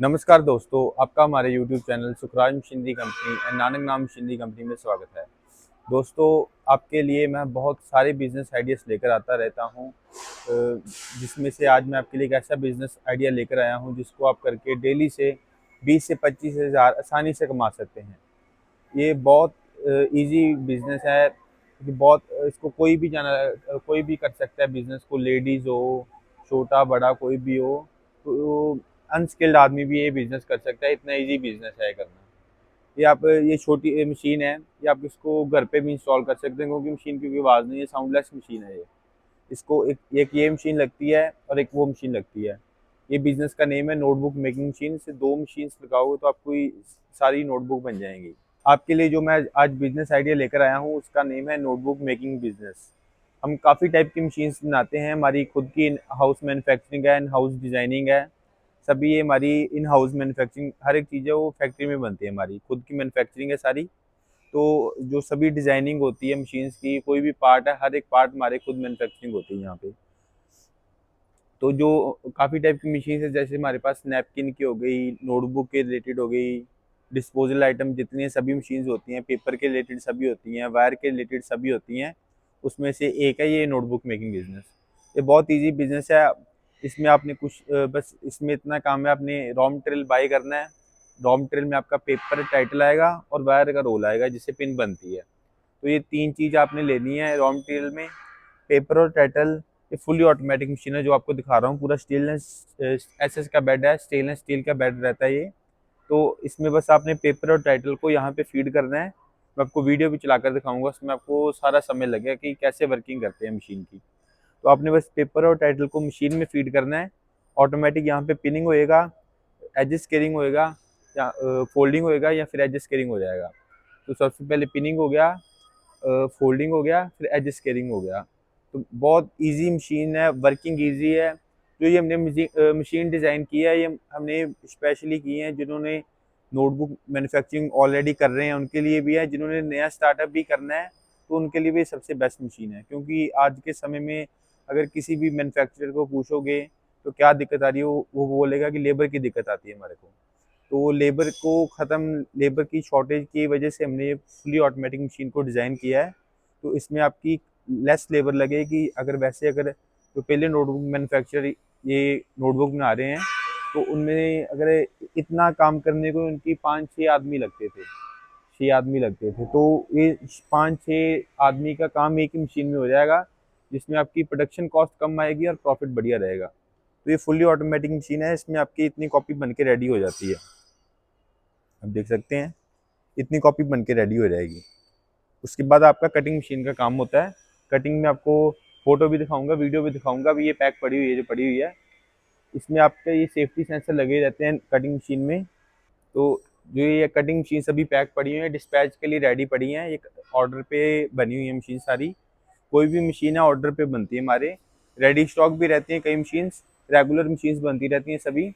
नमस्कार दोस्तों, आपका हमारे YouTube channel Sukhraj machinery company and Nanak नाम मशीनरी कंपनी में स्वागत है। दोस्तों, आपके लिए मैं बहुत सारे बिजनेस आइडियाज़ लेकर आता रहता हूं, जिसमें से आज मैं आपके लिए एक ऐसा बिजनेस आइडिया लेकर आया हूं जिसको आप करके डेली से 20 से 25 हज़ार आसानी से कमा सकते हैं। ये बहुत इजी बिजनेस है कि बहुत इसको कोई भी कर सकता है। बिजनेस को लेडीज़ हो, छोटा बड़ा कोई भी हो, तो अनस्किल्ड आदमी भी ये बिजनेस कर सकता है। इतना इजी बिजनेस है करना। ये छोटी मशीन है, ये आप इसको घर पे भी इंस्टॉल कर सकते हैं क्योंकि मशीन की कोई आवाज़ नहीं है, साउंडलेस मशीन है ये। इसको एक एक ये मशीन लगती है और एक वो मशीन लगती है। ये बिजनेस का नेम है नोटबुक मेकिंग मशीन। इससे दो मशीन्स लगाओगे तो आपको ये सारी नोटबुक बन जाएंगी। आपके लिए जो मैं आज बिजनेस आइडिया लेकर आया हूँ उसका नेम है नोटबुक मेकिंग बिजनेस। हम काफ़ी टाइप की मशीन्स बनाते हैं। हमारी खुद की इन हाउस मैन्युफैक्चरिंग है, इन हाउस डिज़ाइनिंग है। सभी ये हमारी इन हाउस मैन्युफैक्चरिंग, हर एक चीज़ है वो फैक्ट्री में बनती है। हमारी खुद की मैन्युफैक्चरिंग है सारी। तो जो सभी डिज़ाइनिंग होती है मशीन्स की, कोई भी पार्ट है, हर एक पार्ट हमारे खुद मैन्युफैक्चरिंग होती है यहाँ पे। तो जो काफ़ी टाइप की मशीन है, जैसे हमारे पास नैपकिन की हो गई, नोटबुक के रिलेटेड हो गई, डिस्पोजल आइटम जितनी सभी मशीन्स होती हैं, पेपर के रिलेटेड सभी होती हैं, वायर के रिलेटेड सभी होती हैं। उसमें से एक है ये नोटबुक मेकिंग बिजनेस। ये बहुत इजी बिजनेस है। इसमें आपने बस इसमें इतना काम है, आपने रॉ मटेरियल बाई करना है। रॉ मटेरियल में आपका पेपर टाइटल आएगा और वायर का रोल आएगा जिससे पिन बनती है। तो ये तीन चीज़ आपने लेनी है रॉ मटेरियल में, पेपर और टाइटल। ये फुली ऑटोमेटिक मशीन है जो आपको दिखा रहा हूँ। पूरा स्टेनलेस एसएस का बेड है, स्टेनलेस स्टील का बेड रहता है ये। तो इसमें बस आपने पेपर और टाइटल को यहाँ पे फीड करना है। मैं आपको वीडियो भी चलाकर दिखाऊंगा, उसमें आपको सारा समय लगेगा कि कैसे वर्किंग करते हैं मशीन की। तो आपने बस पेपर और टाइटल को मशीन में फीड करना है। ऑटोमेटिक यहाँ पे पिनिंग होएगा, एज स्केलिंग होएगा, या फोल्डिंग होएगा, या फिर एज स्केलिंग हो जाएगा। तो सबसे पहले पिनिंग हो गया, फोल्डिंग हो गया, फिर एज स्केलिंग हो गया। तो बहुत इजी मशीन है, वर्किंग इजी है। जो ये हमने मशीन डिज़ाइन की है, ये हमने स्पेशली की है जिन्होंने नोटबुक मैन्युफैक्चरिंग ऑलरेडी कर रहे हैं उनके लिए भी है, जिन्होंने नया स्टार्टअप भी करना है तो उनके लिए भी सबसे बेस्ट मशीन है। क्योंकि आज के समय में अगर किसी भी मैन्युफैक्चरर को पूछोगे तो क्या दिक्कत आ रही है, वो बोलेगा कि लेबर की दिक्कत आती है हमारे को। तो लेबर की शॉर्टेज की वजह से हमने ये फुली ऑटोमेटिक मशीन को डिज़ाइन किया है। तो इसमें आपकी लेस लेबर लगेगी। अगर जो पहले नोटबुक मैन्युफैक्चरर ये नोटबुक बना रहे हैं तो उनमें अगर इतना काम करने को उनकी 5-6 आदमी लगते थे, 6 आदमी लगते थे। तो ये 5-6 आदमी का काम एक ही मशीन में हो जाएगा, जिसमें आपकी प्रोडक्शन कॉस्ट कम आएगी और प्रॉफिट बढ़िया रहेगा। तो ये फुली ऑटोमेटिक मशीन है, इसमें आपकी इतनी कॉपी बन के रेडी हो जाती है। आप देख सकते हैं इतनी कॉपी बन के रेडी हो जाएगी। उसके बाद आपका कटिंग मशीन का काम होता है। कटिंग में आपको फोटो भी दिखाऊंगा, वीडियो भी दिखाऊंगा। अभी ये पैक पड़ी हुई है, जो पड़ी हुई है, इसमें आपके ये सेफ्टी सेंसर लगे रहते हैं कटिंग मशीन में। तो जो ये कटिंग मशीन सभी पैक पड़ी हुई है, डिस्पैच के लिए रेडी पड़ी हैं। ये ऑर्डर पे बनी हुई है मशीन सारी। कोई भी मशीन है ऑर्डर पे बनती है हमारे। रेडी स्टॉक भी रहती हैं कई मशीन्स, रेगुलर मशीन्स बनती रहती हैं सभी।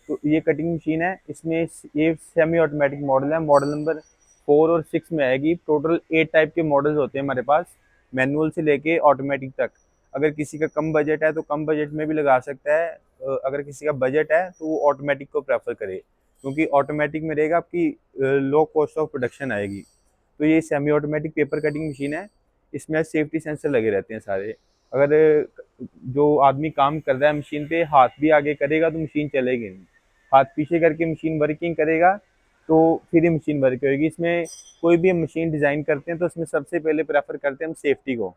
तो ये कटिंग मशीन है, इसमें ये सेमी ऑटोमेटिक मॉडल है। मॉडल नंबर 4 और 6 में आएगी। टोटल 8 टाइप के मॉडल्स होते हैं हमारे पास, मैनुअल से लेके ऑटोमेटिक तक। अगर किसी का कम बजट है तो कम बजट में भी लगा सकता है। अगर किसी का बजट है तो वो ऑटोमेटिक को प्रेफर करे, क्योंकि ऑटोमेटिक में रहेगा आपकी लो कॉस्ट ऑफ प्रोडक्शन आएगी। तो ये semi automatic paper cutting machine है। इसमें सेफ्टी सेंसर लगे रहते हैं सारे। अगर जो आदमी काम कर रहा है मशीन पे हाथ भी आगे करेगा तो मशीन चलेगी नहीं। हाथ पीछे करके मशीन वर्किंग करेगा तो फिर ही मशीन वर्क होगी। इसमें कोई भी हम मशीन डिज़ाइन करते हैं तो उसमें सबसे पहले प्रेफर करते हैं हम सेफ्टी को,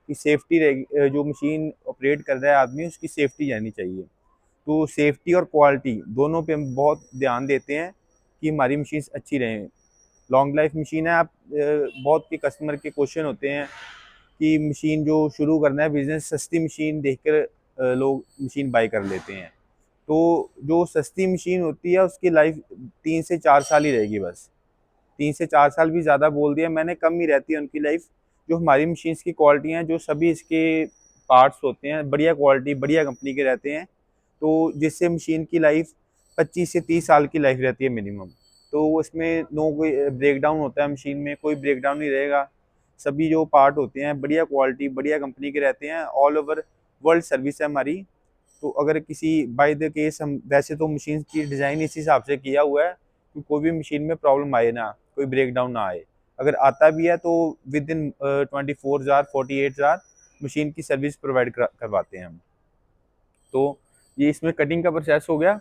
कि सेफ्टी रहेगी। जो मशीन ऑपरेट कर रहा है आदमी, उसकी सेफ्टी जानी चाहिए। तो सेफ्टी और क्वालिटी दोनों पे हम बहुत ध्यान देते हैं कि हमारी मशीन अच्छी रहें। लॉन्ग लाइफ मशीन है। बहुत के कस्टमर के क्वेश्चन होते हैं कि मशीन जो शुरू करना है बिजनेस, सस्ती मशीन देखकर लोग मशीन बाय कर लेते हैं। तो जो सस्ती मशीन होती है उसकी लाइफ 3 से 4 साल ही रहेगी बस। 3 से 4 साल भी ज़्यादा बोल दिया मैंने, कम ही रहती है उनकी लाइफ। जो हमारी मशीन्स की क्वालिटी हैं, जो सभी इसके पार्ट्स होते हैं बढ़िया क्वालिटी बढ़िया कंपनी के रहते हैं। तो जिससे मशीन की लाइफ 25 से 30 साल की लाइफ रहती है मिनिमम। तो इसमें नो कोई ब्रेक डाउन होता है मशीन में, कोई ब्रेक डाउन नहीं रहेगा। सभी जो पार्ट होते हैं बढ़िया क्वालिटी बढ़िया कंपनी के रहते हैं। ऑल ओवर वर्ल्ड सर्विस है हमारी। तो अगर किसी बाय द केस हम वैसे तो मशीन की डिज़ाइन इस हिसाब से किया हुआ है कि कोई भी मशीन में प्रॉब्लम आए ना, कोई ब्रेक डाउन ना आए। अगर आता भी है तो within 24 hour 48 hour machine की सर्विस प्रोवाइड करवाते हैं हम। तो ये इसमें कटिंग का प्रोसेस हो गया।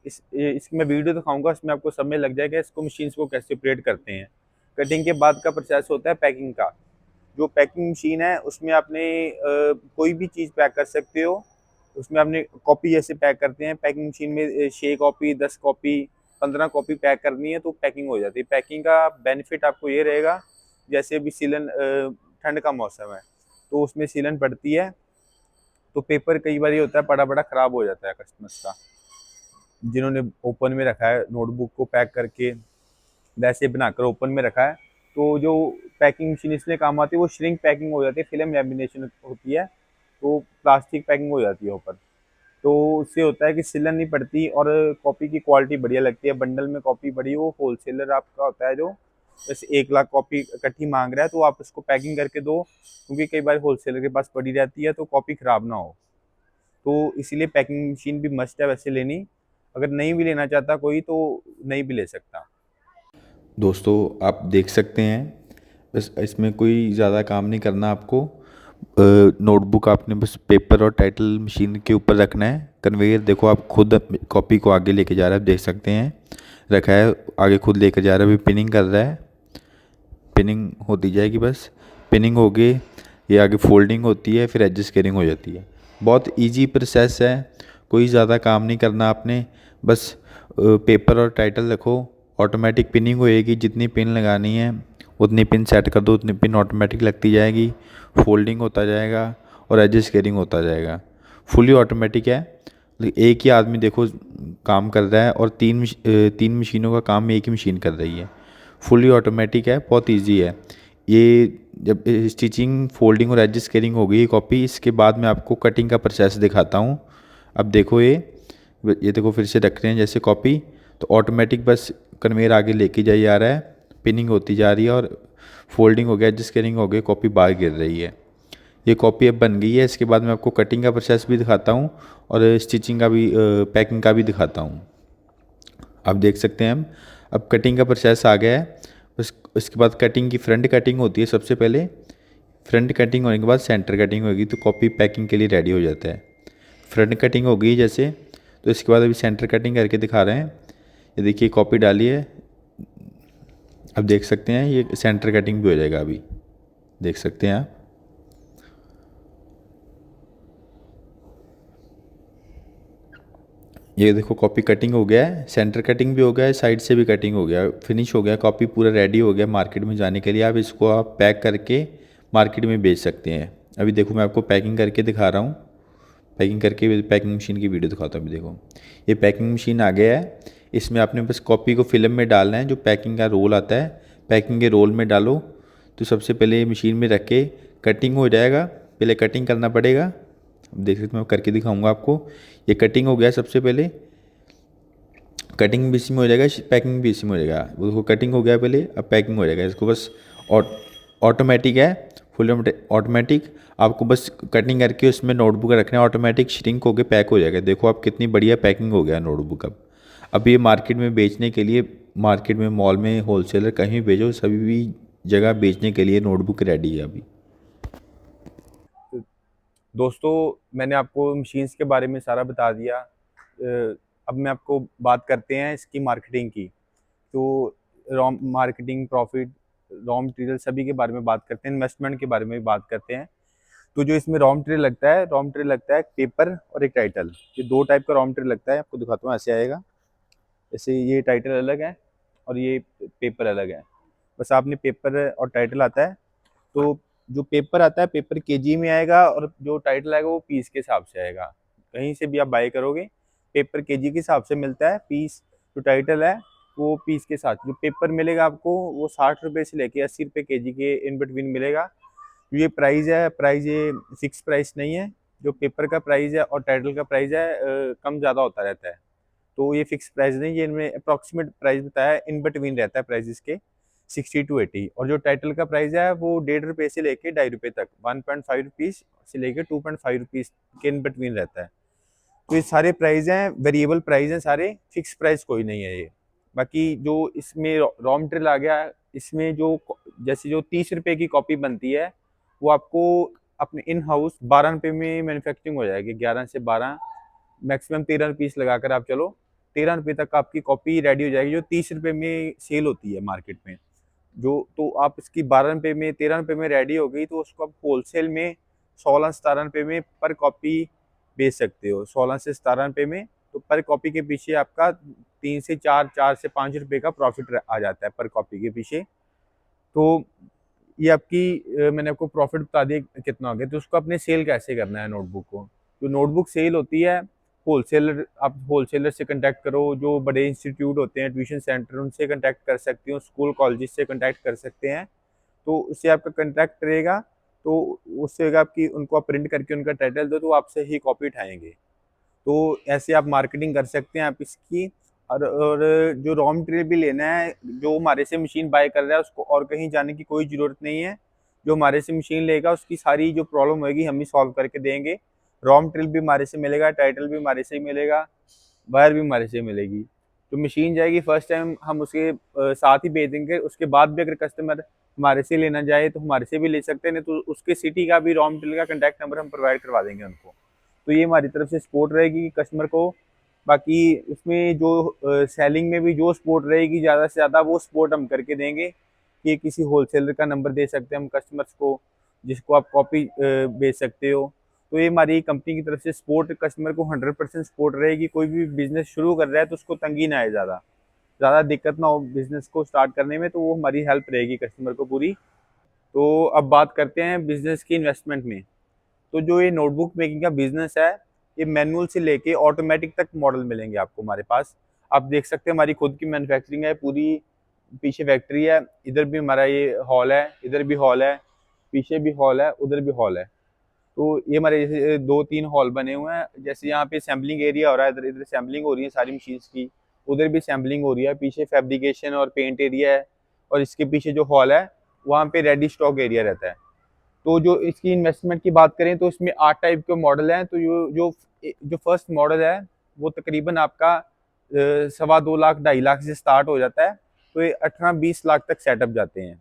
इसकी मैं वीडियो दिखाऊंगा, इसमें आपको समय लग जाएगा इसको मशीन को कैसे ऑपरेट करते हैं। कटिंग के बाद का प्रोसेस होता है पैकिंग का। जो पैकिंग मशीन है उसमें आपने कोई भी चीज़ पैक कर सकते हो। उसमें आपने कॉपी जैसे पैक करते हैं पैकिंग मशीन में 6 कॉपी 10 कॉपी 15 कॉपी पैक करनी है तो पैकिंग हो जाती है। पैकिंग का बेनिफिट आपको ये रहेगा, जैसे अभी सीलन ठंड का मौसम है तो उसमें सीलन पड़ती है तो पेपर कई बार ये होता है बड़ा बड़ा ख़राब हो जाता है कस्टमर्स का, जिन्होंने ओपन में रखा है नोटबुक को पैक करके वैसे बनाकर ओपन में रखा है। तो जो पैकिंग मशीन इसलिए काम आती है वो श्रिंक पैकिंग हो जाती है, फिल्म लैमिनेशन होती है तो प्लास्टिक पैकिंग हो जाती है ऊपर। तो उससे होता है कि सिलन नहीं पड़ती और कॉपी की क्वालिटी बढ़िया लगती है। बंडल में कॉपी बड़ी वो होलसेलर आपका होता है जो जैसे 1 लाख कॉपी इकट्ठी मांग रहा है तो आप उसको पैकिंग करके दो, क्योंकि कई बार होलसेलर के पास पड़ी रहती है तो कॉपी ख़राब ना हो। तो इसीलिए पैकिंग मशीन भी मस्ट है वैसे लेनी। अगर नहीं भी लेना चाहता कोई तो नहीं भी ले सकता। दोस्तों आप देख सकते हैं, बस इसमें कोई ज़्यादा काम नहीं करना आपको। नोटबुक आपने बस पेपर और टाइटल मशीन के ऊपर रखना है। कन्वेयर देखो आप खुद कॉपी को आगे लेके जा रहा है, आप देख सकते हैं रखा है आगे खुद लेकर जा रहा है। अभी पिनिंग कर रहा है, पिनिंग होती जाएगी। बस पिनिंग हो गई, ये आगे फोल्डिंग होती है, फिर एडजस्ट केयरिंग हो जाती है। बहुत इजी प्रोसेस है, कोई ज़्यादा काम नहीं करना आपने। बस पेपर और टाइटल रखो, ऑटोमेटिक पिनिंग होएगी। जितनी पिन लगानी है उतनी पिन सेट कर दो, उतनी पिन ऑटोमेटिक लगती जाएगी, फोल्डिंग होता जाएगा और एडजस्ट केयरिंग होता जाएगा। फुली ऑटोमेटिक है। एक ही आदमी देखो काम कर रहा है और तीन मशीनों का काम एक ही मशीन कर रही है। फुली ऑटोमेटिक है, बहुत इजी है ये। जब स्टिचिंग फोल्डिंग और एडजस्ट केयरिंग हो गई कॉपी, इसके बाद मैं आपको कटिंग का प्रोसेस दिखाता हूँ। अब देखो ये देखो फिर से रख रहे हैं जैसे कॉपी, तो ऑटोमेटिक बस कन्वेयर आगे लेके जाई जा रहा है, पिनिंग होती जा रही है और फोल्डिंग हो गया, एडजस्ट केयरिंग हो गई, कॉपी बाहर गिर रही है। ये कॉपी अब बन गई है। इसके बाद मैं आपको कटिंग का प्रोसेस भी दिखाता हूँ और स्टिचिंग का भी पैकिंग का भी दिखाता हूँ। आप देख सकते हैं हम अब कटिंग का प्रोसेस आ गया है। उसके बाद कटिंग की फ्रंट कटिंग होती है सबसे पहले। फ्रंट कटिंग होने के बाद सेंटर कटिंग होगी तो कॉपी पैकिंग के लिए रेडी हो जाता है। फ्रंट कटिंग हो गई जैसे, तो इसके बाद अभी सेंटर कटिंग करके दिखा रहे हैं। ये देखिए कॉपी डाली है, अब देख सकते हैं ये सेंटर कटिंग भी हो जाएगा। अभी देख सकते हैं आप, ये देखो कॉपी कटिंग हो गया है, सेंटर कटिंग भी हो गया है, साइड से भी कटिंग हो गया, फिनिश हो गया, कॉपी पूरा रेडी हो गया मार्केट में जाने के लिए। आप इसको आप पैक करके मार्केट में बेच सकते हैं। अभी देखो मैं आपको पैकिंग करके दिखा रहा हूँ, पैकिंग करके पैकिंग मशीन की वीडियो दिखाता हूँ। अभी देखो ये पैकिंग मशीन आ गया है। इसमें आपने बस कॉपी को फिल्म में डालना है, जो पैकिंग का रोल आता है पैकिंग के रोल में डालो। तो सबसे पहले ये मशीन में रख के कटिंग हो जाएगा, पहले कटिंग करना पड़ेगा। अब देख सकते मैं करके दिखाऊंगा आपको। ये कटिंग हो गया, सबसे पहले कटिंग भी इसी में हो जाएगा, पैकिंग भी इसी में हो जाएगा। उसको कटिंग हो गया पहले, अब पैकिंग हो जाएगा। इसको बस ऑटोमेटिक है, फुल ऑटोमेटिक। आपको बस कटिंग करके उसमें नोटबुक रखना है, ऑटोमेटिक श्रिंक होकर पैक हो जाएगा। देखो आप कितनी बढ़िया पैकिंग हो गया नोटबुक। अब ये मार्केट में बेचने के लिए, मार्केट में मॉल में होलसेलर कहीं भी भेजो, सभी भी जगह बेचने के लिए नोटबुक रेडी है अभी। दोस्तों मैंने आपको मशीन्स के बारे में सारा बता दिया। अब मैं आपको बात करते हैं इसकी मार्केटिंग की। तो raw marketing, profit, raw material सभी के बारे में बात करते हैं, इन्वेस्टमेंट के बारे में भी बात करते हैं। तो जो इसमें रॉ मटेरियल लगता है, रॉ मटेरियल लगता है पेपर और एक टाइटल। ये दो टाइप का रॉ मटेरियल लगता है, आपको दिखाता हूँ। ऐसे आएगा, जैसे ये टाइटल अलग है और ये पेपर अलग है। बस आपने पेपर और टाइटल आता है, तो जो पेपर आता है पेपर केजी में आएगा और जो टाइटल आएगा वो पीस के हिसाब से आएगा। कहीं से भी आप बाय करोगे पेपर केजी के हिसाब से मिलता है, पीस जो टाइटल है वो पीस के साथ। जो पेपर मिलेगा आपको वो 60 रुपये से लेके 80 रुपये केजी के इन बिटवीन मिलेगा। ये प्राइस है, प्राइस ये फिक्स प्राइस नहीं है। जो पेपर का प्राइस है और टाइटल का प्राइस है कम ज़्यादा होता रहता है, तो ये फिक्स प्राइस नहीं, ये इनमें अप्रॉक्सीमेट प्राइस बताया है, इन बिटवीन रहता है प्राइस इसके 60 to 80। और जो टाइटल का प्राइस है वो 1.5 रुपये से लेके 2.5 रुपये तक, 1.5 रुपीज़ से लेके 2.5 रुपीज़ के इन बिटवीन रहता है। तो ये सारे प्राइस हैं, वेरिएबल प्राइस हैं सारे, फिक्स प्राइस कोई नहीं है ये। बाकी जो इसमें रॉ मटेरियल आ गया, इसमें जो जैसे जो 30 रुपए की कॉपी बनती है वो आपको अपने इन हाउस 12 रुपए में मैन्युफैक्चरिंग हो जाएगी। 11 से 12 मैक्सिमम 13 पीस लगाकर आप चलो, 13 रुपए तक आपकी कॉपी रेडी हो जाएगी, जो 30 रुपए में सेल होती है मार्केट में। जो तो आप इसकी 12 रुपए में 13 रुपए में रेडी हो गई, तो उसको आप होलसेल में 16-17 रुपए में पर कॉपी बेच सकते हो। 16 से 17 रुपए में, तो पर कॉपी के पीछे आपका 3 से 4, 4 से 5 रुपए का प्रॉफिट आ जाता है पर कॉपी के पीछे। तो ये आपकी मैंने आपको प्रॉफिट बता दिया कितना हो गया। तो उसको अपने सेल कैसे करना है नोटबुक को। जो नोटबुक सेल होती है, होलसेलर, आप होलसेलर से कांटेक्ट करो, जो बड़े इंस्टीट्यूट होते हैं, ट्यूशन सेंटर, उनसे कांटेक्ट कर सकते हो, स्कूल कॉलेज से कांटेक्ट कर सकते हैं। तो उससे आपका कांटेक्ट रहेगा, तो उससे आपकी उनको आप प्रिंट करके उनका टाइटल दो, तो आपसे ही कॉपी उठाएंगे। तो ऐसे आप मार्केटिंग कर सकते हैं आप इसकी। और जो रॉ मटेरियल भी लेना है, जो हमारे से मशीन बाय कर रहा है उसको और कहीं जाने की कोई ज़रूरत नहीं है। जो हमारे से मशीन लेगा उसकी सारी जो प्रॉब्लम होगी हम ही सॉल्व करके देंगे। रॉ मटेरियल भी हमारे से मिलेगा, टाइटल भी हमारे से ही मिलेगा, वायर भी हमारे से मिलेगी। तो मशीन जाएगी फर्स्ट टाइम हम उसके साथ ही भेज देंगे। उसके बाद भी अगर कस्टमर हमारे से लेना चाहे तो हमारे से भी ले सकते हैं, नहीं तो उसके सिटी का भी रॉ मटेरियल का कॉन्टैक्ट नंबर हम प्रोवाइड करवा देंगे उनको। तो ये हमारी तरफ से सपोर्ट रहेगी कस्टमर को। बाकी इसमें जो सेलिंग में भी जो सपोर्ट रहेगी ज़्यादा से ज़्यादा, वो सपोर्ट हम करके देंगे कि किसी होलसेलर का नंबर दे सकते हैं हम कस्टमर्स को, जिसको आप कॉपी बेच सकते हो। तो ये हमारी कंपनी की तरफ से सपोर्ट कस्टमर को 100% सपोर्ट रहेगी। कोई भी बिज़नेस शुरू कर रहा है तो उसको तंगी ना आए, ज़्यादा दिक्कत ना हो बिज़नेस को स्टार्ट करने में, तो वो हमारी हेल्प रहेगी कस्टमर को पूरी। तो अब बात करते हैं बिज़नेस की इन्वेस्टमेंट में। तो जो ये नोटबुक मेकिंग का बिज़नेस है, ये मैनुअल से लेके ऑटोमेटिक तक मॉडल मिलेंगे आपको हमारे पास। आप देख सकते हैं हमारी खुद की मैन्युफैक्चरिंग है पूरी, पीछे फैक्ट्री है, इधर भी हमारा ये हॉल है, इधर भी हॉल है, पीछे भी हॉल है, उधर भी हॉल है। तो ये हमारे जैसे 2-3 हॉल बने हुए हैं। जैसे यहाँ पे सैम्पलिंग एरिया हो रहा है, इधर इधर सैम्पलिंग हो रही है सारी मशीन्स की, उधर भी सैम्पलिंग हो रही है, पीछे फैब्रिकेशन और पेंट एरिया है, और इसके पीछे जो हॉल है वहाँ पे रेडी स्टॉक एरिया रहता है। तो जो इसकी इन्वेस्टमेंट की बात करें तो इसमें 8 टाइप के मॉडल हैं। तो जो फर्स्ट मॉडल है वो तकरीबन आपका 2.25 लाख 2.5 लाख से स्टार्ट हो जाता है, तो ये 18-20 लाख तक सेटअप जाते हैं।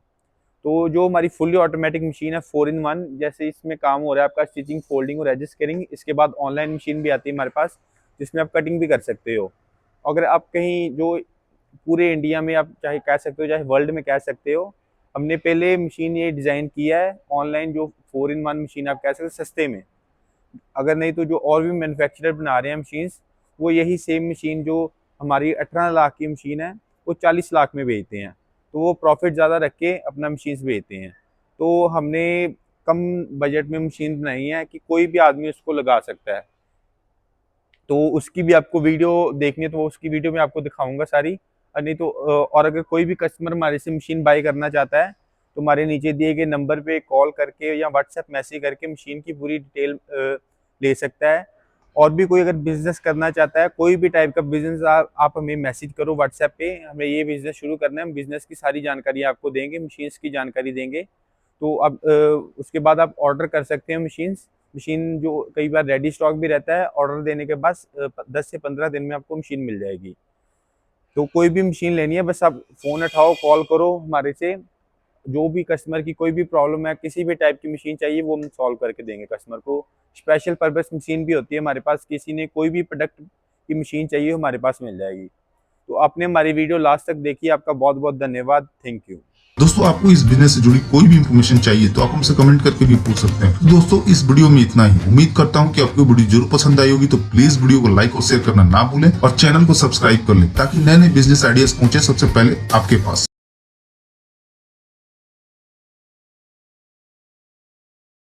तो जो हमारी फुली ऑटोमेटिक मशीन है 4-in-1, जैसे इसमें काम हो रहा है आपका स्टिचिंग, फोल्डिंग और एडजस्ट कटिंग। इसके बाद ऑनलाइन मशीन भी आती है हमारे पास, जिसमें आप कटिंग भी कर सकते हो। अगर आप कहीं जो पूरे इंडिया में आप चाहे कह सकते हो, चाहे वर्ल्ड में कह सकते हो, हमने पहले मशीन ये डिज़ाइन किया है ऑनलाइन, जो 4-in-1 मशीन आप कह सकते हो सस्ते में। अगर नहीं तो जो और भी मैन्युफैक्चरर बना रहे हैं मशीन्स, वो यही सेम मशीन जो हमारी 18 लाख की मशीन है वो 40 लाख में बेचते हैं। तो वो प्रॉफिट ज़्यादा रख के अपना मशीन्स बेचते हैं। तो हमने कम बजट में मशीन बनाई है कि कोई भी आदमी उसको लगा सकता है। तो उसकी भी आपको वीडियो देखनी है तो उसकी वीडियो में आपको दिखाऊंगा सारी। और नहीं तो और अगर कोई भी कस्टमर हमारे से मशीन बाय करना चाहता है तो हमारे नीचे दिए गए नंबर पे कॉल करके या व्हाट्सएप मैसेज करके मशीन की पूरी डिटेल ले सकता है। और भी कोई अगर बिजनेस करना चाहता है, कोई भी टाइप का बिजनेस, आप हमें मैसेज करो व्हाट्सएप पे, हमें ये बिजनेस शुरू करना है, हम बिजनेस की सारी जानकारी आपको देंगे, मशीन्स की जानकारी देंगे। तो अब उसके बाद आप ऑर्डर कर सकते हैं मशीन जो कई बार रेडी स्टॉक भी रहता है। ऑर्डर देने के बाद 10 से 15 दिन में आपको मशीन मिल जाएगी। तो कोई भी मशीन लेनी है बस आप फ़ोन उठाओ, कॉल करो हमारे से, जो भी कस्टमर की कोई भी प्रॉब्लम है, किसी भी टाइप की मशीन चाहिए वो हम सॉल्व करके देंगे कस्टमर को। स्पेशल पर्पस मशीन भी होती है हमारे पास, किसी ने कोई भी प्रोडक्ट की मशीन चाहिए हमारे पास मिल जाएगी। तो आपने हमारी वीडियो लास्ट तक देखी, आपका बहुत बहुत धन्यवाद, थैंक यू। दोस्तों, आपको इस बिजनेस से जुड़ी कोई भी इंफॉर्मेशन चाहिए तो आप हमसे कमेंट करके भी पूछ सकते हैं। तो दोस्तों, इस वीडियो में इतना ही। उम्मीद करता हूं कि आपको वीडियो जरूर पसंद आई होगी। तो प्लीज वीडियो को लाइक और शेयर करना ना भूलें और चैनल को सब्सक्राइब कर लें, ताकि नए नए बिजनेस आइडियाज पहुंचे सबसे पहले आपके पास।